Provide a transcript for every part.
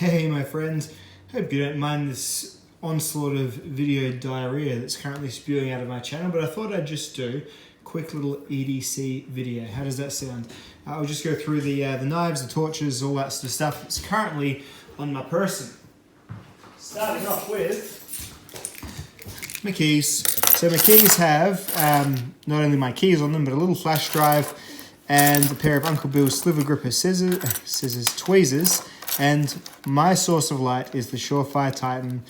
Hey my friends, hope you don't mind this onslaught of video diarrhea that's currently spewing out of my channel, but I thought I'd just do a quick little EDC video. How does that sound? I'll just go through the knives, the torches, all that sort of stuff that's currently on my person. Starting off with my keys. So my keys have not only my keys on them, but a little flash drive and a pair of Uncle Bill's sliver gripper tweezers. And my source of light is the Surefire Titan.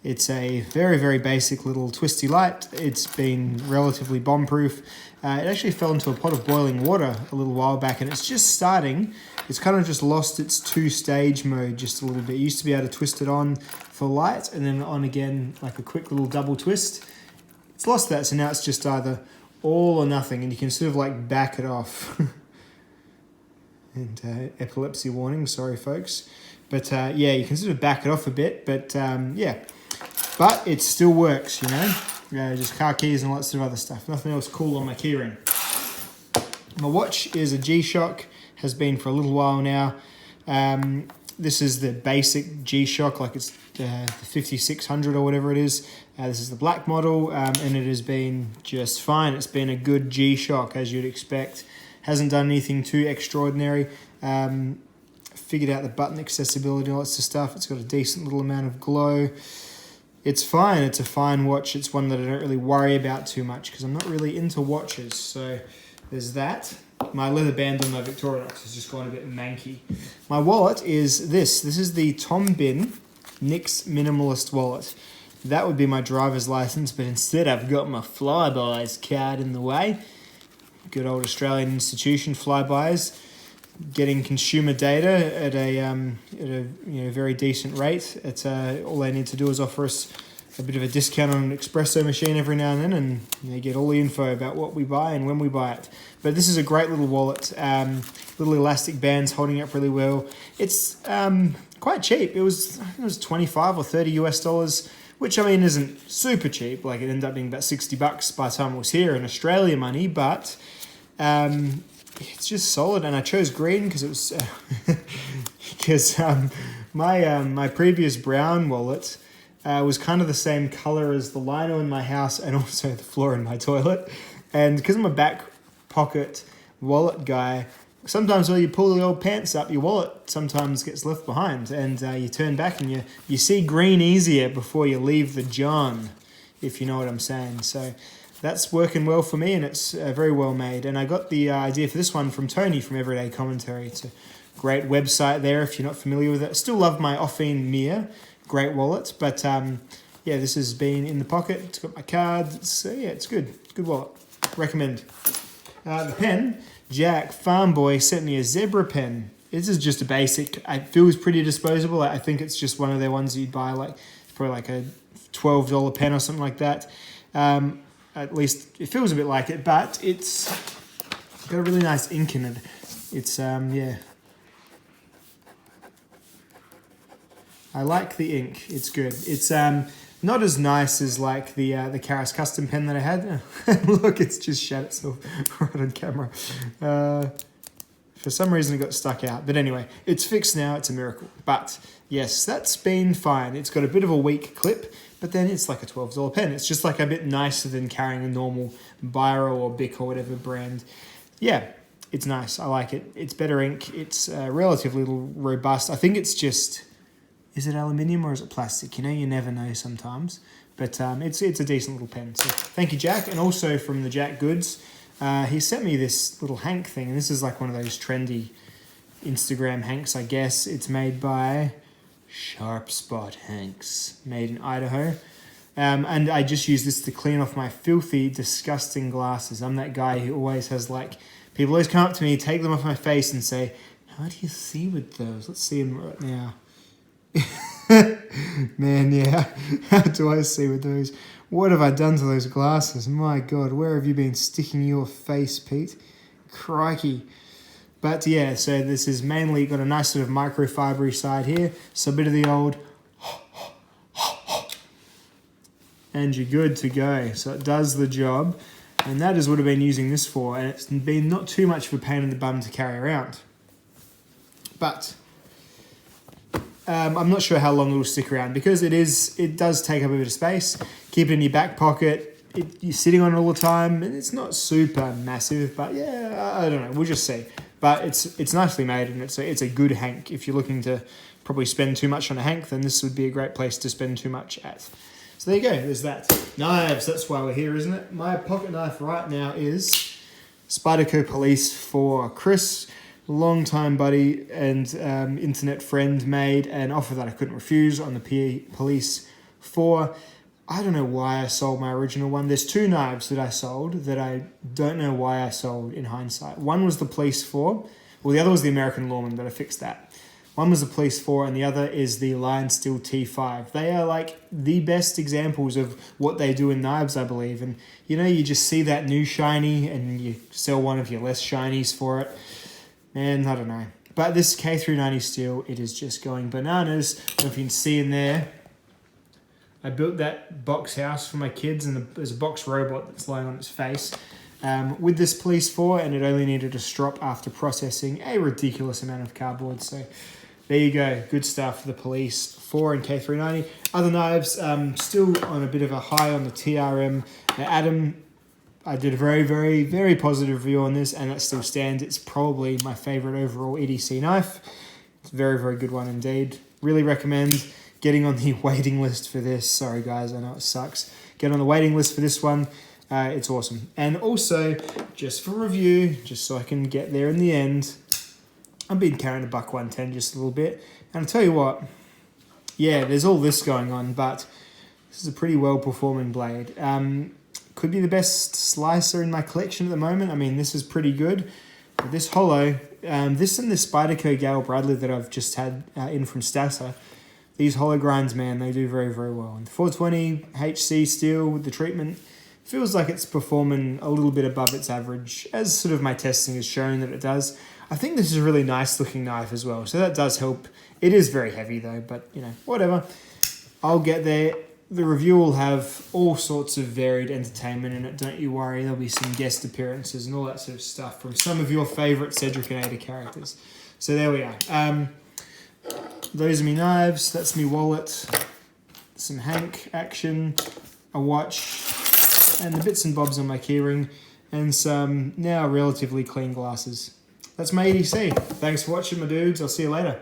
It's a very, very basic little twisty light. It's been relatively bomb-proof. It actually fell into a pot of boiling water a little while back, and it's just starting. It's kind of just lost its two-stage mode just a little bit. It used to be able to twist it on for light and then on again like a quick little double twist. It's lost that, so now it's just either all or nothing, and you can sort of like back it off. And epilepsy warning, sorry folks. But yeah, you can sort of back it off a bit, but yeah. But it still works, you know. Just car keys and lots of other stuff. Nothing else cool on my keyring. My watch is a G-Shock, has been for a little while now. This is the basic G-Shock, like it's the 5600 or whatever it is. This is the black model, and it has been just fine. It's been a good G-Shock, as you'd expect. Hasn't done anything too extraordinary. Figured out the button accessibility and lots of stuff. It's got a decent little amount of glow. It's fine. It's a fine watch. It's one that I don't really worry about too much because I'm not really into watches. So there's that. My leather band on my Victorinox has just gone a bit manky. My wallet is this. This is the Tom Bin NYX Minimalist wallet. That would be my driver's license, but instead I've got my Flybuys card in the way. Good old Australian institution, Flybuys, getting consumer data at a very decent rate. It's all they need to do is offer us a bit of a discount on an espresso machine every now and then, and they get all the info about what we buy and when we buy it. But this is a great little wallet. Little elastic bands holding up really well. It's quite cheap. I think it was 25 or 30 US dollars, which I mean isn't super cheap. Like it ended up being about $60 by the time it was here in Australia money, but it's just solid. And I chose green because it was my previous brown wallet was kind of the same color as the lino in my house and also the floor in my toilet. And because I'm a back pocket wallet guy, sometimes when you pull the old pants up, your wallet sometimes gets left behind, and you turn back and you see green easier before you leave the John, if you know what I'm saying. So that's working well for me, and it's very well made. And I got the idea for this one from Tony from Everyday Commentary. It's a great website there if you're not familiar with it. I still love my Offine Mir, great wallet, but yeah, this has been in the pocket. It's got my card. Yeah, it's good. Good wallet. Recommend. The pen. Jack Farm Boy sent me a zebra pen. This is just a basic. It feels pretty disposable. I think it's just one of their ones you'd buy like for like a $12 pen or something like that. At least it feels a bit like it, but it's got a really nice ink in it. It's yeah. I like the ink. It's good. It's not as nice as like the Karas custom pen that I had. Look, it's just shut itself right on camera. For some reason it got stuck out. But anyway, it's fixed now. It's a miracle. But yes, that's been fine. It's got a bit of a weak clip, but then it's like a $12 pen. It's just like a bit nicer than carrying a normal Biro or Bic or whatever brand. Yeah, it's nice. I like it. It's better ink. It's relatively robust. I think it's just... Is it aluminium or is it plastic? You know, you never know sometimes. But it's a decent little pen. So thank you, Jack. And also from the Jack Goods, he sent me this little Hank thing. And this is like one of those trendy Instagram Hanks, I guess. It's made by Sharp Spot Hanks, made in Idaho. And I just use this to clean off my filthy, disgusting glasses. I'm that guy who always has like... People always come up to me, take them off my face and say, how do you see with those? Let's see them right now. Man, yeah, how do I see with those? What have I done to those glasses? My God, where have you been sticking your face, Pete? Crikey. But yeah, so this is mainly got a nice sort of microfibery side here, so a bit of the old and you're good to go. So it does the job, and that is what I've been using this for, and it's been not too much of a pain in the bum to carry around. But I'm not sure how long it'll stick around because it does take up a bit of space. Keep it in your back pocket. You're sitting on it all the time, and it's not super massive, but yeah, I don't know. We'll just see. But it's nicely made, and it's a good hank. If you're looking to probably spend too much on a hank, then this would be a great place to spend too much at. So there you go. There's that. Knives. That's why we're here, isn't it? My pocket knife right now is Spyderco Police for Chris. Long-time buddy and internet friend made an offer that I couldn't refuse on the Police 4. I don't know why I sold my original one. There's 2 knives that I sold that I don't know why I sold in hindsight. One was the Police 4. Well, the other was the American Lawman, but I fixed that. One was the Police 4 and the other is the Lion Steel T5. They are like the best examples of what they do in knives, I believe. And you just see that new shiny and you sell one of your less shinies for it. And I don't know. But this K390 steel, it is just going bananas. I don't know if you can see in there. I built that box house for my kids, and there's a box robot that's lying on its face with this Police 4, and it only needed a strop after processing a ridiculous amount of cardboard. So there you go. Good stuff for the Police 4 and K390. Other knives, still on a bit of a high on the TRM. Adam, I did a very, very, very positive review on this, and that still stands. It's probably my favorite overall EDC knife. It's a very, very good one indeed. Really recommend getting on the waiting list for this. Sorry, guys, I know it sucks. Get on the waiting list for this one. It's awesome. And also, just for review, just so I can get there in the end, I've been carrying a buck 110 just a little bit. And I'll tell you what, yeah, there's all this going on, but this is a pretty well-performing blade. Could be the best slicer in my collection at the moment. I mean, this is pretty good. But this hollow, this and the Spyderco Gale Bradley that I've just had in from Stassa, these hollow grinds, man, they do very, very well. And the 420 HC steel with the treatment feels like it's performing a little bit above its average, as sort of my testing has shown that it does. I think this is a really nice looking knife as well, so that does help. It is very heavy though, but whatever. I'll get there. The review will have all sorts of varied entertainment in it, don't you worry. There'll be some guest appearances and all that sort of stuff from some of your favourite Cedric and Ada characters. So there we are. Those are me knives, that's me wallet, some Hank action, a watch, and the bits and bobs on my keyring, and some now relatively clean glasses. That's my EDC. Thanks for watching, my dudes. I'll see you later.